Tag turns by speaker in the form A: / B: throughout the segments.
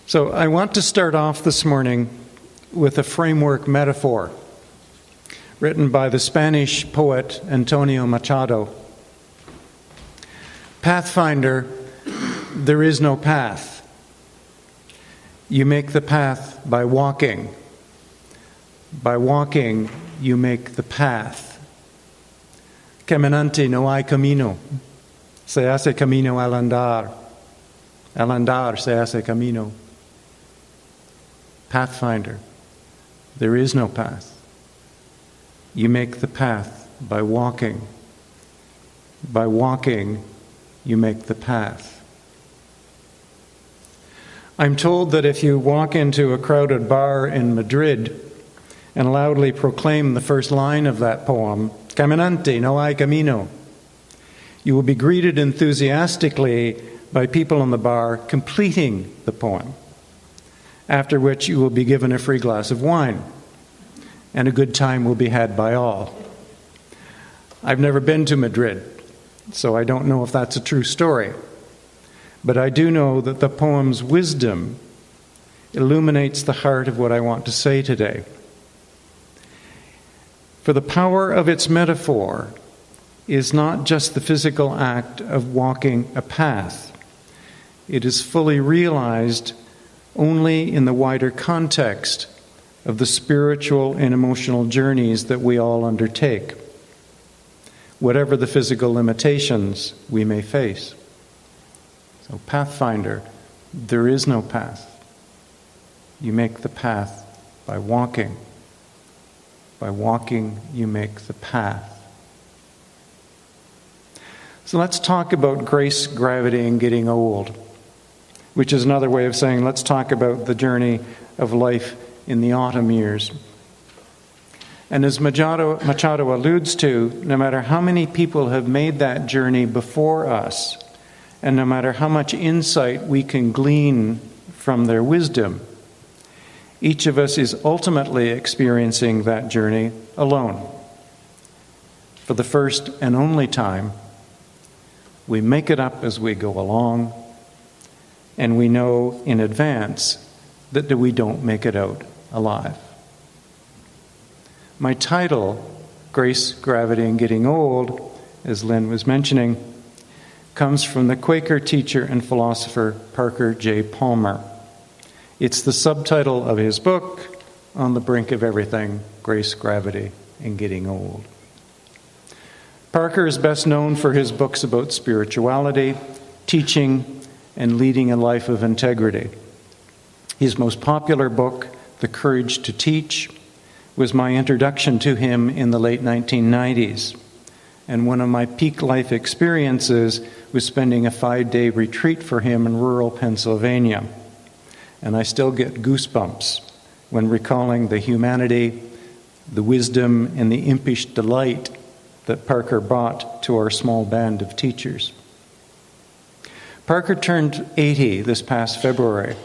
A: So I want to start off this morning with a framework metaphor written by the Spanish poet Antonio Machado. Pathfinder, there is no path. You make the path by walking. By walking, you make the path. Caminante no hay camino. Se hace camino al andar. Al andar se hace camino. Pathfinder, there is no path. You make the path by walking. By walking, you make the path. I'm told that if you walk into a crowded bar in Madrid and loudly proclaim the first line of that poem, Caminante no hay camino, you will be greeted enthusiastically by people in the bar completing the poem, after which you will be given a free glass of wine, and a good time will be had by all. I've never been to Madrid, so I don't know if that's a true story, but I do know that the poem's wisdom illuminates the heart of what I want to say today. For the power of its metaphor is not just the physical act of walking a path. It is fully realized only in the wider context of the spiritual and emotional journeys that we all undertake, whatever the physical limitations we may face. So, Pathfinder, there is no path. You make the path by walking. By walking, you make the path. So let's talk about grace, gravity, and getting old, which is another way of saying let's talk about the journey of life in the autumn years. And as Machado alludes to, no matter how many people have made that journey before us, and no matter how much insight we can glean from their wisdom, each of us is ultimately experiencing that journey alone. For the first and only time, we make it up as we go along, and we know in advance that we don't make it out alive. My title, Grace, Gravity, and Getting Old, as Lynn was mentioning, comes from the Quaker teacher and philosopher Parker J. Palmer. It's the subtitle of his book, On the Brink of Everything, Grace, Gravity, and Getting Old. Parker is best known for his books about spirituality, teaching, and leading a life of integrity. His most popular book, The Courage to Teach, was my introduction to him in the late 1990s. And one of my peak life experiences was spending a 5-day retreat for him in rural Pennsylvania. And I still get goosebumps when recalling the humanity, the wisdom, and the impish delight that Parker brought to our small band of teachers. Parker turned 80 this past February,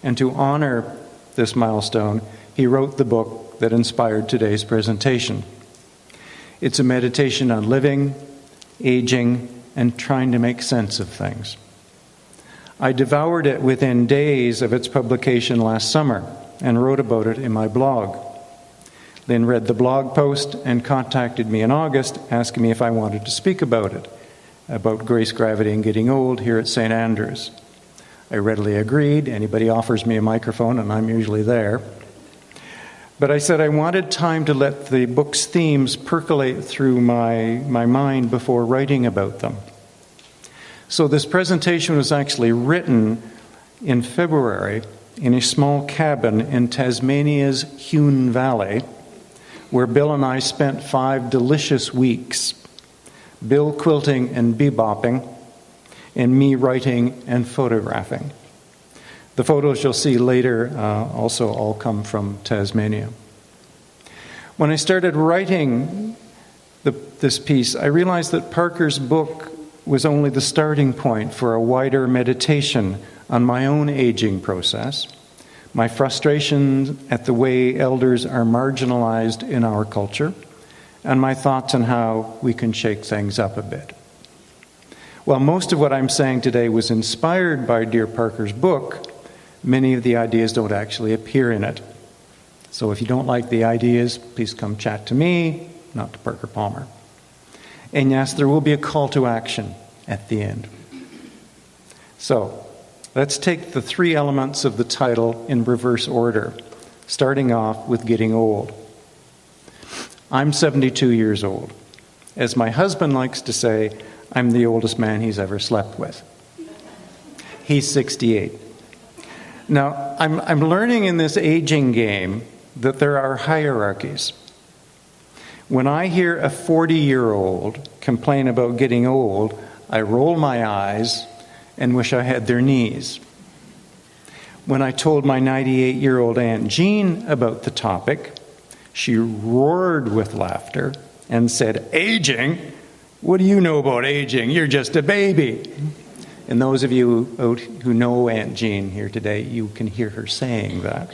A: and to honor this milestone, he wrote the book that inspired today's presentation. It's a meditation on living, aging, and trying to make sense of things. I devoured it within days of its publication last summer and wrote about it in my blog. Lynn read the blog post and contacted me in August asking me if I wanted to speak about it, about grace, gravity, and getting old here at St. Andrews. I readily agreed. Anybody offers me a microphone and I'm usually there. But I said I wanted time to let the book's themes percolate through my mind before writing about them. So this presentation was actually written in February in a small cabin in Tasmania's Huon Valley, where Bill and I spent 5 delicious weeks, Bill quilting and bebopping, and me writing and photographing. The photos you'll see later also all come from Tasmania. When I started writing this piece, I realized that Parker's book was only the starting point for a wider meditation on my own aging process, my frustration at the way elders are marginalized in our culture, and my thoughts on how we can shake things up a bit. While most of what I'm saying today was inspired by dear Parker's book, many of the ideas don't actually appear in it. So if you don't like the ideas, please come chat to me, not to Parker Palmer. And yes, there will be a call to action at the end. So let's take the three elements of the title in reverse order, starting off with getting old. I'm 72 years old. As my husband likes to say, I'm the oldest man he's ever slept with. He's 68. Now, I'm learning in this aging game that there are hierarchies. When I hear a 40-year-old complain about getting old, I roll my eyes and wish I had their knees. When I told my 98-year-old Aunt Jean about the topic, she roared with laughter and said, "Aging? What do you know about aging? You're just a baby." And those of you who know Aunt Jean here today, you can hear her saying that.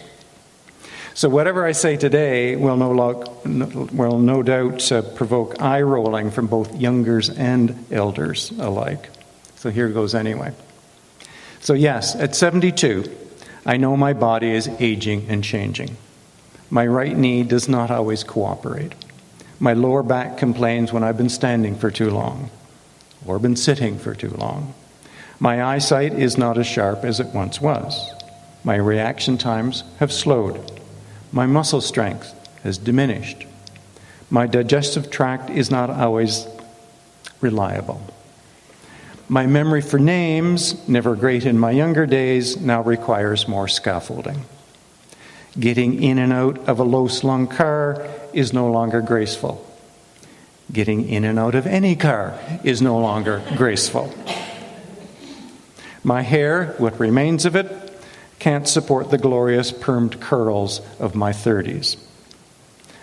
A: So whatever I say today will no doubt provoke eye rolling from both youngers and elders alike. So here goes anyway. So yes, at 72, I know my body is aging and changing. My right knee does not always cooperate. My lower back complains when I've been standing for too long or been sitting for too long. My eyesight is not as sharp as it once was. My reaction times have slowed. My muscle strength has diminished. My digestive tract is not always reliable. My memory for names, never great in my younger days, now requires more scaffolding. Getting in and out of a low-slung car is no longer graceful. Getting in and out of any car is no longer graceful. My hair, what remains of it, can't support the glorious permed curls of my 30s.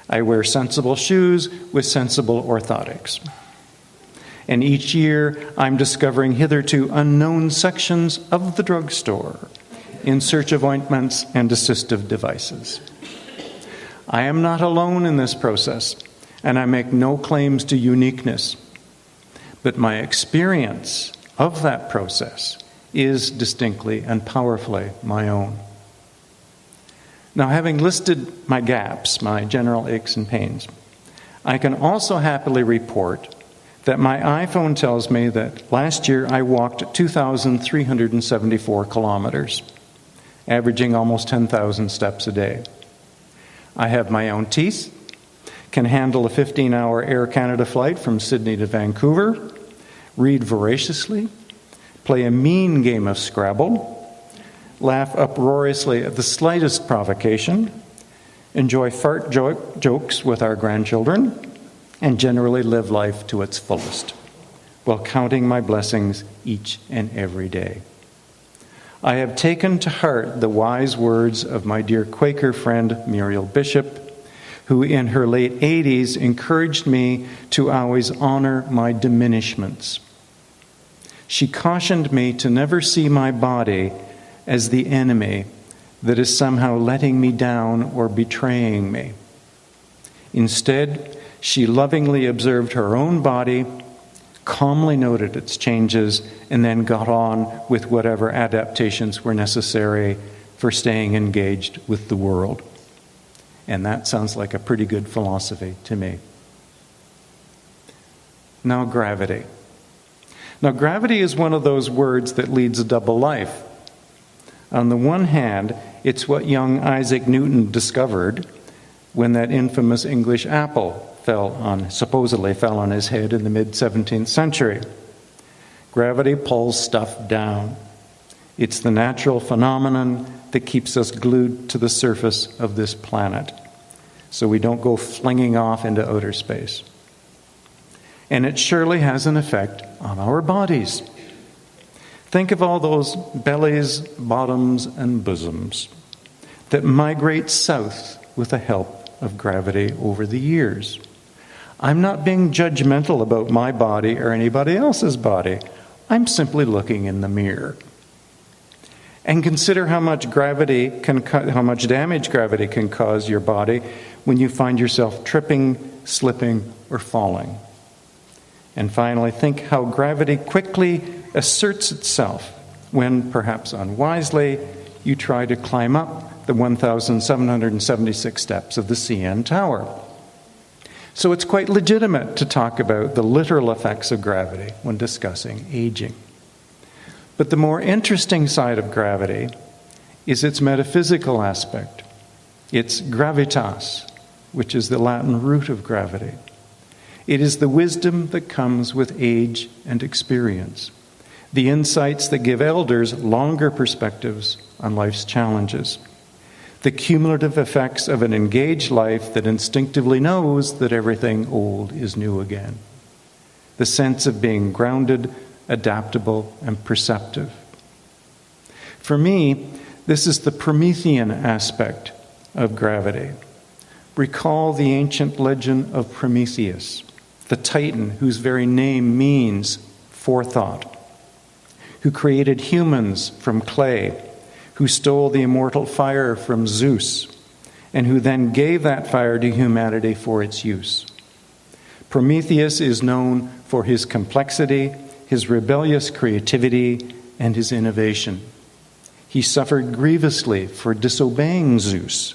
A: I wear sensible shoes with sensible orthotics. And each year, I'm discovering hitherto unknown sections of the drugstore in search of ointments and assistive devices. I am not alone in this process, and I make no claims to uniqueness. But my experience of that process is distinctly and powerfully my own. Now, having listed my gaps, my general aches and pains, I can also happily report that my iPhone tells me that last year I walked 2,374 kilometers, averaging almost 10,000 steps a day. I have my own teeth, can handle a 15-hour Air Canada flight from Sydney to Vancouver, read voraciously, play a mean game of Scrabble, laugh uproariously at the slightest provocation, enjoy fart jokes with our grandchildren, and generally live life to its fullest, while counting my blessings each and every day. I have taken to heart the wise words of my dear Quaker friend Muriel Bishop, who in her late 80s encouraged me to always honor my diminishments. She cautioned me to never see my body as the enemy that is somehow letting me down or betraying me. Instead, she lovingly observed her own body, calmly noted its changes, and then got on with whatever adaptations were necessary for staying engaged with the world. And that sounds like a pretty good philosophy to me. Now, gravity. Now, gravity is one of those words that leads a double life. On the one hand, it's what young Isaac Newton discovered when that infamous English apple supposedly fell on his head in the mid-17th century. Gravity pulls stuff down. It's the natural phenomenon that keeps us glued to the surface of this planet, so we don't go flinging off into outer space. And it surely has an effect on our bodies. Think of all those bellies, bottoms, and bosoms that migrate south with the help of gravity over the years. I'm not being judgmental about my body or anybody else's body. I'm simply looking in the mirror. And consider how much damage gravity can cause your body when you find yourself tripping, slipping, or falling. And finally, think how gravity quickly asserts itself when, perhaps unwisely, you try to climb up the 1,776 steps of the CN Tower. So it's quite legitimate to talk about the literal effects of gravity when discussing aging. But the more interesting side of gravity is its metaphysical aspect, its gravitas, which is the Latin root of gravity. It is the wisdom that comes with age and experience, the insights that give elders longer perspectives on life's challenges, the cumulative effects of an engaged life that instinctively knows that everything old is new again, the sense of being grounded, adaptable, and perceptive. For me, this is the Promethean aspect of gravity. Recall the ancient legend of Prometheus, the Titan whose very name means forethought, who created humans from clay, who stole the immortal fire from Zeus, and who then gave that fire to humanity for its use. Prometheus is known for his complexity, his rebellious creativity, and his innovation. He suffered grievously for disobeying Zeus,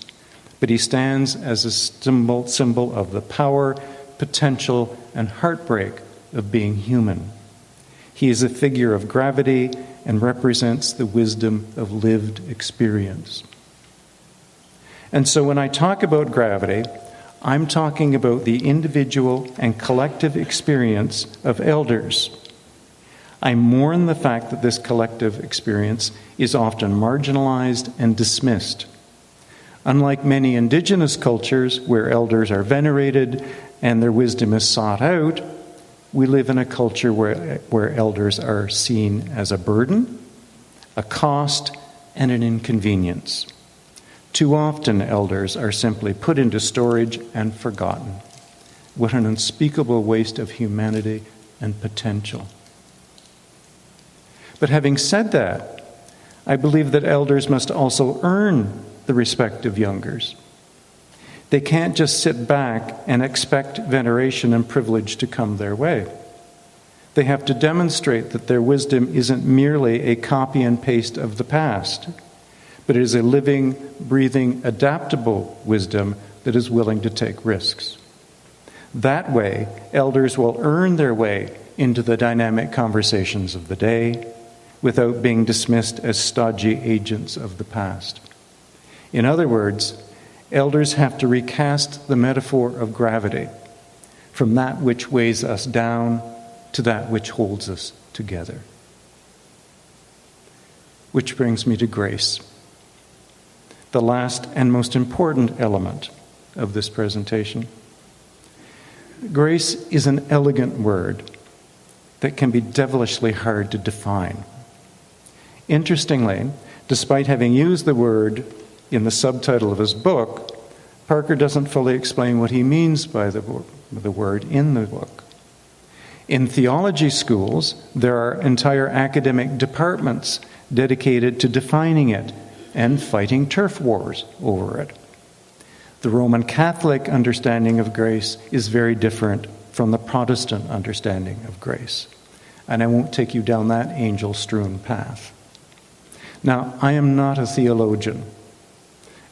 A: but he stands as a symbol of the power, potential, and heartbreak of being human. He is a figure of gravity and represents the wisdom of lived experience. And so when I talk about gravity, I'm talking about the individual and collective experience of elders. I mourn the fact that this collective experience is often marginalized and dismissed. Unlike many indigenous cultures where elders are venerated and their wisdom is sought out, we live in a culture where elders are seen as a burden, a cost, and an inconvenience. Too often, elders are simply put into storage and forgotten. What an unspeakable waste of humanity and potential. But having said that, I believe that elders must also earn the respect of youngers. They can't just sit back and expect veneration and privilege to come their way. They have to demonstrate that their wisdom isn't merely a copy and paste of the past, but it is a living, breathing, adaptable wisdom that is willing to take risks. That way, elders will earn their way into the dynamic conversations of the day without being dismissed as stodgy agents of the past. In other words, elders have to recast the metaphor of gravity from that which weighs us down to that which holds us together. Which brings me to grace, the last and most important element of this presentation. Grace is an elegant word that can be devilishly hard to define. Interestingly, despite having used the word in the subtitle of his book, Parker doesn't fully explain what he means by the word in the book. In theology schools, there are entire academic departments dedicated to defining it and fighting turf wars over it. The Roman Catholic understanding of grace is very different from the Protestant understanding of grace. And I won't take you down that angel-strewn path. Now, I am not a theologian.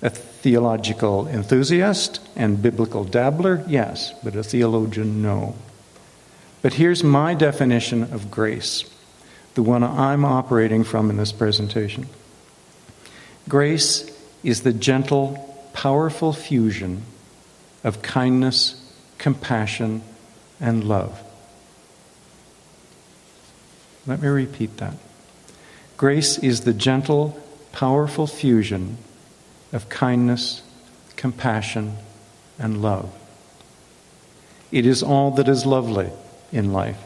A: A theological enthusiast and biblical dabbler, yes, but a theologian, no. But here's my definition of grace, the one I'm operating from in this presentation. Grace is the gentle, powerful fusion of kindness, compassion, and love. Let me repeat that. Grace is the gentle, powerful fusion of kindness, compassion, and love. It is all that is lovely in life.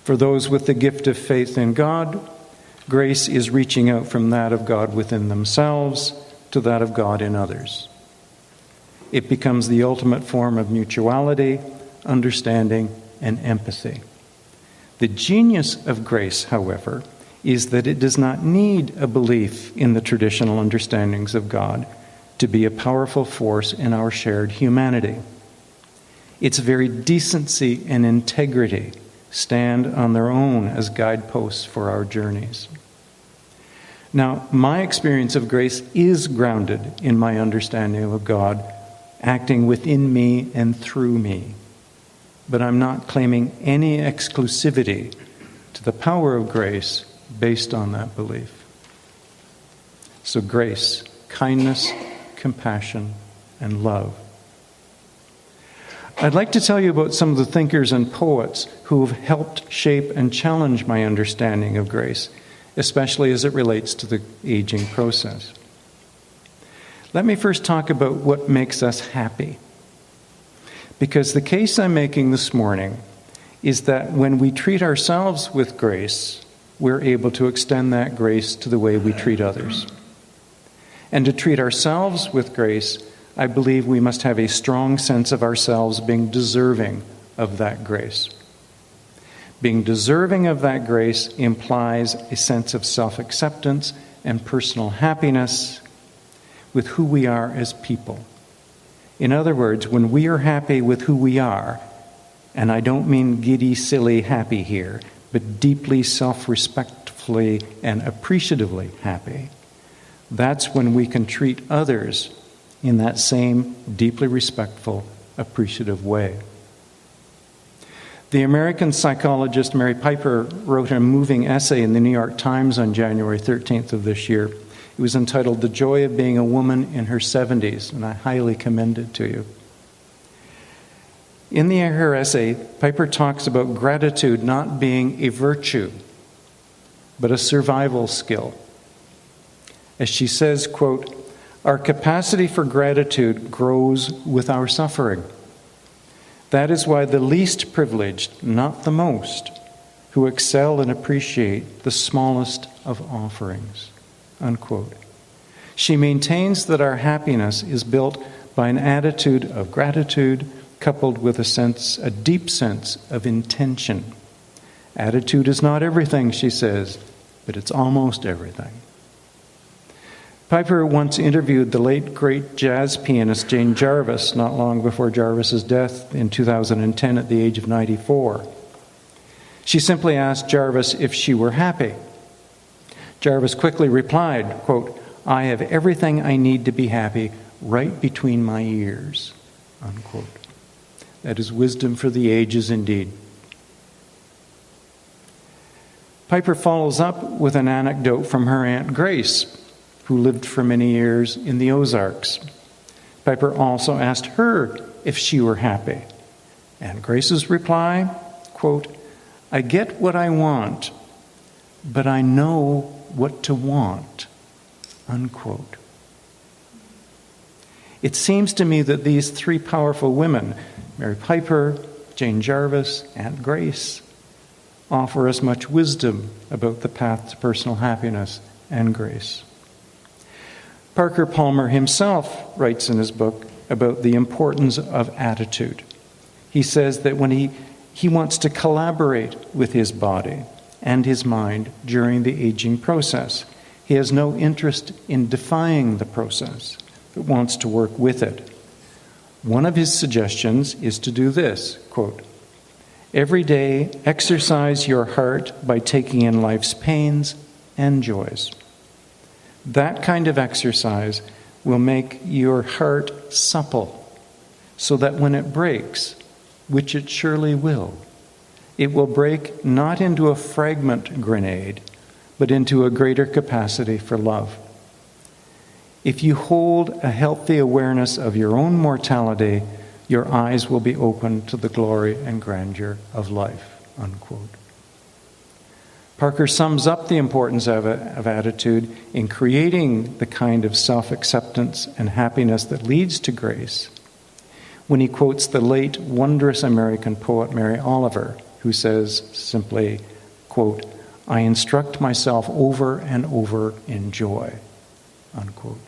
A: For those with the gift of faith in God, grace is reaching out from that of God within themselves to that of God in others. It becomes the ultimate form of mutuality, understanding, and empathy. The genius of grace, however, is that it does not need a belief in the traditional understandings of God to be a powerful force in our shared humanity. Its very decency and integrity stand on their own as guideposts for our journeys. Now, my experience of grace is grounded in my understanding of God acting within me and through me. But I'm not claiming any exclusivity to the power of grace based on that belief. So grace, kindness, compassion, and love. I'd like to tell you about some of the thinkers and poets who have helped shape and challenge my understanding of grace, especially as it relates to the aging process. Let me first talk about what makes us happy. Because the case I'm making this morning is that when we treat ourselves with grace, we're able to extend that grace to the way we treat others. And to treat ourselves with grace, I believe we must have a strong sense of ourselves being deserving of that grace. Being deserving of that grace implies a sense of self-acceptance and personal happiness with who we are as people. In other words, when we are happy with who we are, and I don't mean giddy, silly happy here, but deeply self-respectfully and appreciatively happy, that's when we can treat others in that same deeply respectful, appreciative way. The American psychologist Mary Piper wrote a moving essay in the New York Times on January 13th of this year. It was entitled "The Joy of Being a Woman in Her 70s," and I highly commend it to you. In her essay, Piper talks about gratitude not being a virtue, but a survival skill. As she says, quote, "Our capacity for gratitude grows with our suffering. That is why the least privileged, not the most, who excel and appreciate the smallest of offerings." Unquote. She maintains that our happiness is built by an attitude of gratitude coupled with a deep sense of intention. Attitude is not everything, she says, but it's almost everything. Piper once interviewed the late great jazz pianist Jane Jarvis not long before Jarvis's death in 2010 at the age of 94. She simply asked Jarvis if she were happy. Jarvis quickly replied, quote, "I have everything I need to be happy right between my ears," unquote. That is wisdom for the ages indeed. Piper follows up with an anecdote from her Aunt Grace, who lived for many years in the Ozarks. Piper also asked her if she were happy. Aunt Grace's reply, quote, "I get what I want, but I know what to want," unquote. It seems to me that these three powerful women, Mary Piper, Jane Jarvis, Aunt Grace, offer us much wisdom about the path to personal happiness and grace. Parker Palmer himself writes in his book about the importance of attitude. He says that when he wants to collaborate with his body and his mind during the aging process, he has no interest in defying the process, but wants to work with it. One of his suggestions is to do this, quote, "Every day, exercise your heart by taking in life's pains and joys. That kind of exercise will make your heart supple, so that when it breaks, which it surely will, it will break not into a fragment grenade, but into a greater capacity for love. If you hold a healthy awareness of your own mortality, your eyes will be open to the glory and grandeur of life," unquote. Parker sums up the importance of attitude in creating the kind of self-acceptance and happiness that leads to grace when he quotes the late wondrous American poet Mary Oliver, who says simply, quote, "I instruct myself over and over in joy," unquote.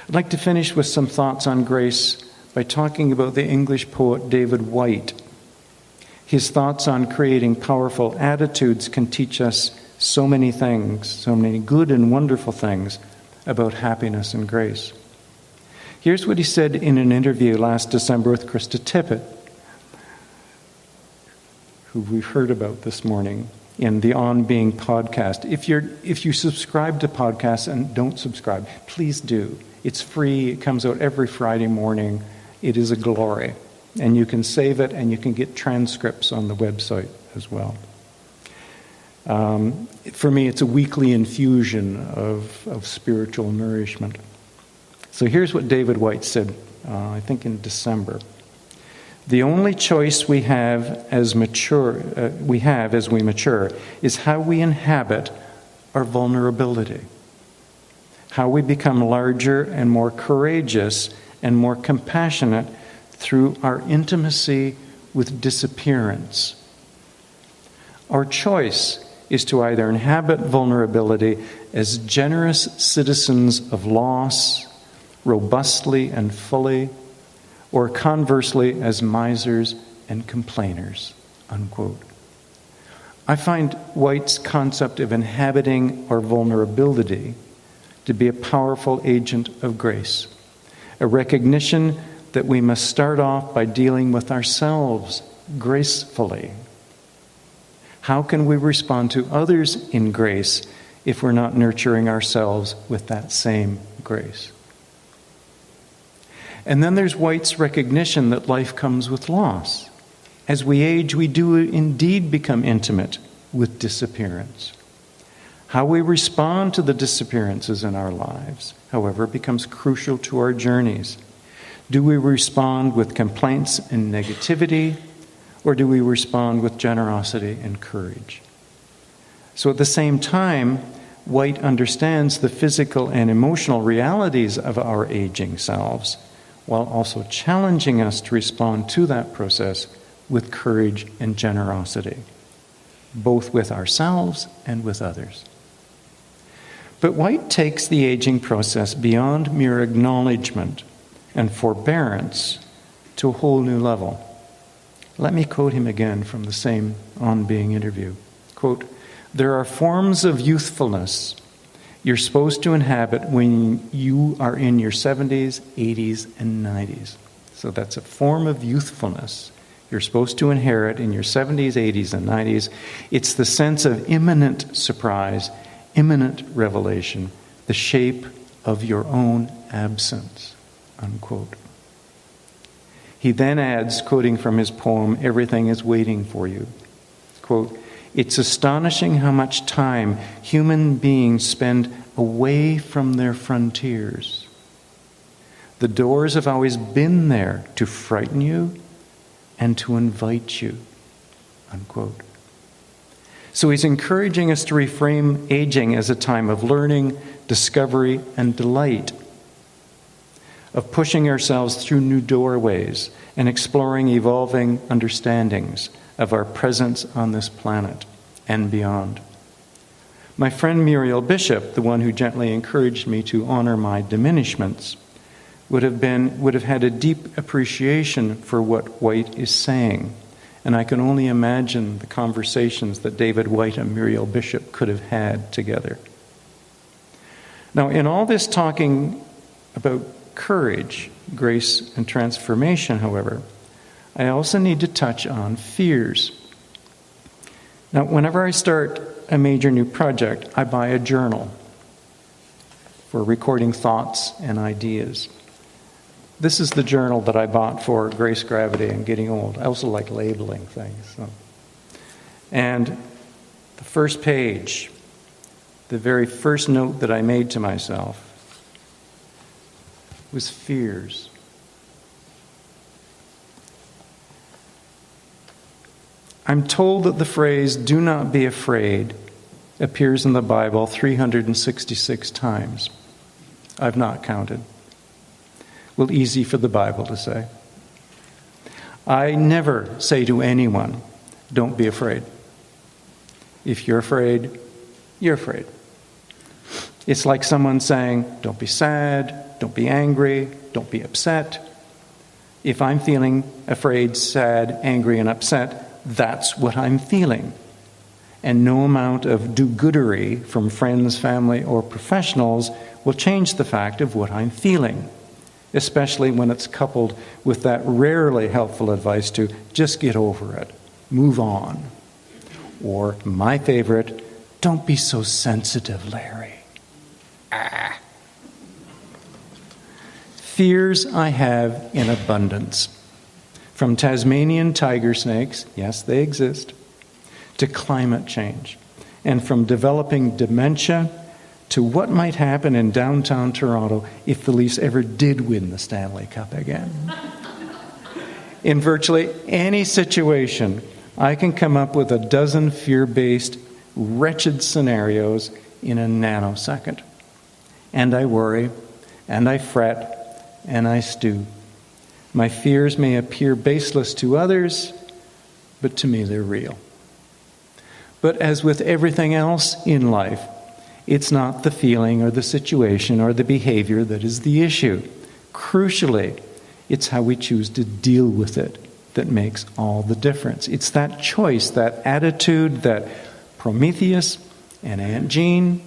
A: I'd like to finish with some thoughts on grace by talking about the English poet David Whyte. His thoughts on creating powerful attitudes can teach us so many things, so many good and wonderful things about happiness and grace. Here's what he said in an interview last December with Krista Tippett, who we've heard about this morning in the On Being podcast. If you subscribe to podcasts and don't subscribe, please do. It's free. It comes out every Friday morning. It is a glory. And you can save it, and you can get transcripts on the website as well. For me, it's a weekly infusion of spiritual nourishment. So here's what David White said, I think in December. The only choice we have as we mature is how we inhabit our vulnerability, how we become larger and more courageous and more compassionate through our intimacy with disappearance. Our choice is to either inhabit vulnerability as generous citizens of loss, robustly and fully, or conversely as misers and complainers, unquote. I find White's concept of inhabiting our vulnerability to be a powerful agent of grace, a recognition that we must start off by dealing with ourselves gracefully. How can we respond to others in grace if we're not nurturing ourselves with that same grace? And then there's White's recognition that life comes with loss. As we age, we do indeed become intimate with disappearance. How we respond to the disappearances in our lives, however, becomes crucial to our journeys. Do we respond with complaints and negativity, or do we respond with generosity and courage? So at the same time, White understands the physical and emotional realities of our aging selves, while also challenging us to respond to that process with courage and generosity, both with ourselves and with others. But White takes the aging process beyond mere acknowledgement and forbearance to a whole new level. Let me quote him again from the same On Being interview. Quote, "There are forms of youthfulness you're supposed to inhabit when you are in your 70s, 80s, and 90s. So that's a form of youthfulness you're supposed to inherit in your 70s, 80s, and 90s. It's the sense of imminent surprise, imminent revelation, the shape of your own absence," unquote. He then adds, quoting from his poem, "Everything is Waiting for You," quote, "It's astonishing how much time human beings spend away from their frontiers. The doors have always been there to frighten you and to invite you," unquote. So he's encouraging us to reframe aging as a time of learning, discovery, and delight, of pushing ourselves through new doorways and exploring evolving understandings of our presence on this planet and beyond. My friend Muriel Bishop, the one who gently encouraged me to honor my diminishments, would have had a deep appreciation for what White is saying. And I can only imagine the conversations that David White and Muriel Bishop could have had together. Now, in all this talking about courage, grace, and transformation, however, I also need to touch on fears. Now, whenever I start a major new project, I buy a journal for recording thoughts and ideas. This is the journal that I bought for Grace, Gravity, and Getting Old. I also like labeling things. And the first page, the very first note that I made to myself was fears. I'm told that the phrase, "do not be afraid," appears in the Bible 366 times. I've not counted. Well, easy for the Bible to say. I never say to anyone, "don't be afraid." If you're afraid, you're afraid. It's like someone saying, "don't be sad, don't be angry, don't be upset." If I'm feeling afraid, sad, angry, and upset, that's what I'm feeling. And no amount of do-goodery from friends, family, or professionals will change the fact of what I'm feeling. especially when it's coupled with that rarely helpful advice to just get over it, move on. Or, my favorite, don't be so sensitive, Larry. Fears I have in abundance. From Tasmanian tiger snakes, yes, they exist, to climate change. And from developing dementia to what might happen in downtown Toronto if the Leafs ever did win the Stanley Cup again. In virtually any situation, I can come up with a dozen fear-based, wretched scenarios in a nanosecond. And I worry, and I fret, and I stew. My fears may appear baseless to others, but to me they're real. But as with everything else in life, it's not the feeling or the situation or the behavior that is the issue. Crucially, it's how we choose to deal with it that makes all the difference. It's that choice, that attitude that Prometheus and Aunt Jean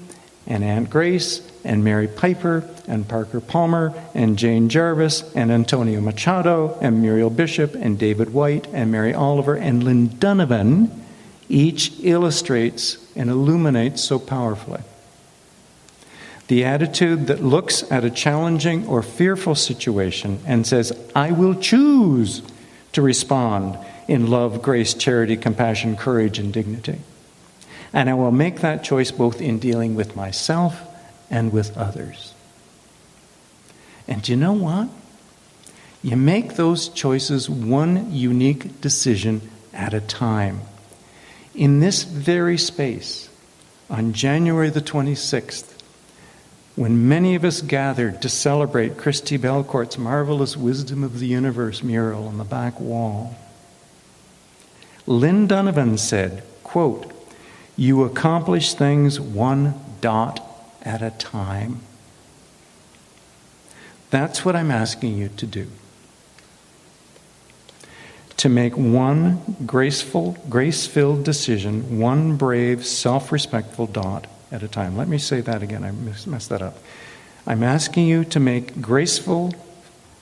A: and Aunt Grace and Mary Piper and Parker Palmer and Jane Jarvis and Antonio Machado and Muriel Bishop and David White and Mary Oliver and Lynn Donovan each illustrates and illuminates so powerfully. The attitude that looks at a challenging or fearful situation and says, I will choose to respond in love, grace, charity, compassion, courage, and dignity. And I will make that choice both in dealing with myself and with others. And do you know what? You make those choices one unique decision at a time. In this very space, on January the 26th, when many of us gathered to celebrate Christy Belcourt's marvelous Wisdom of the Universe mural on the back wall, Lynn Donovan said, quote, you accomplish things one dot at a time. That's what I'm asking you to do. To make one graceful, grace-filled decision, one brave, self-respectful dot at a time. Let me say that again. I messed that up. I'm asking you to make graceful,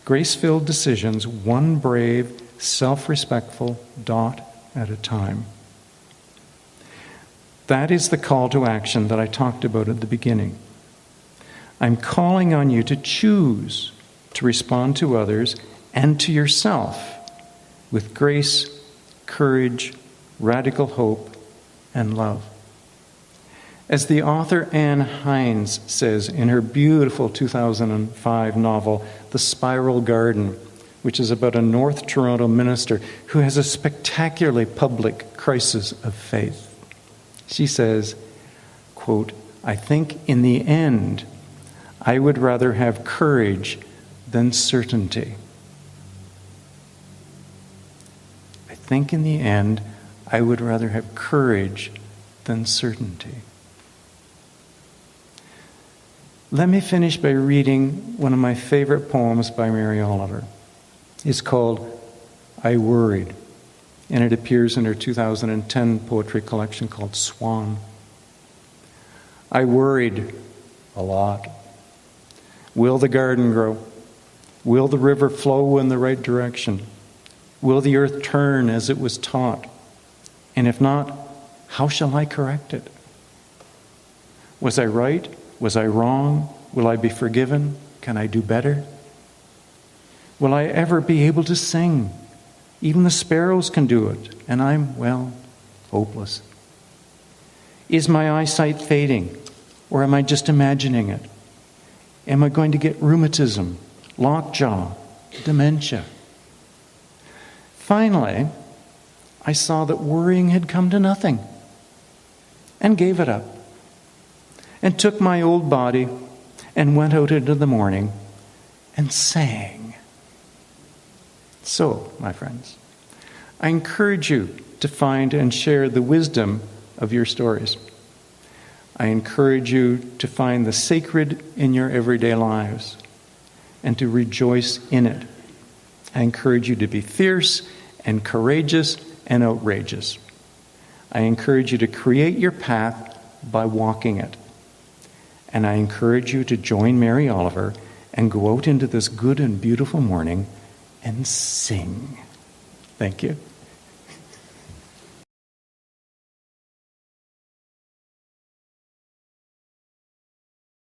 A: grace-filled decisions, one brave, self-respectful dot at a time. That is the call to action that I talked about at the beginning. I'm calling on you to choose to respond to others and to yourself with grace, courage, radical hope, and love. As the author Anne Hines says in her beautiful 2005 novel, The Spiral Garden, which is about a North Toronto minister who has a spectacularly public crisis of faith. She says, quote, I think in the end, I would rather have courage than certainty. I think in the end, I would rather have courage than certainty. Let me finish by reading one of my favorite poems by Mary Oliver. It's called I Worried, and it appears in her 2010 poetry collection called Swan. I worried a lot. Will the garden grow? Will the river flow in the right direction? Will the earth turn as it was taught? And if not, how shall I correct it? Was I right? Was I wrong? Will I be forgiven? Can I do better? Will I ever be able to sing? Even the sparrows can do it, and I'm, well, hopeless. Is my eyesight fading, or am I just imagining it? Am I going to get rheumatism, lockjaw, dementia? Finally, I saw that worrying had come to nothing, and gave it up, and took my old body and went out into the morning and sang. So, my friends, I encourage you to find and share the wisdom of your stories. I encourage you to find the sacred in your everyday lives and to rejoice in it. I encourage you to be fierce and courageous and outrageous. I encourage you to create your path by walking it. And I encourage you to join Mary Oliver and go out into this good and beautiful morning and sing. Thank you.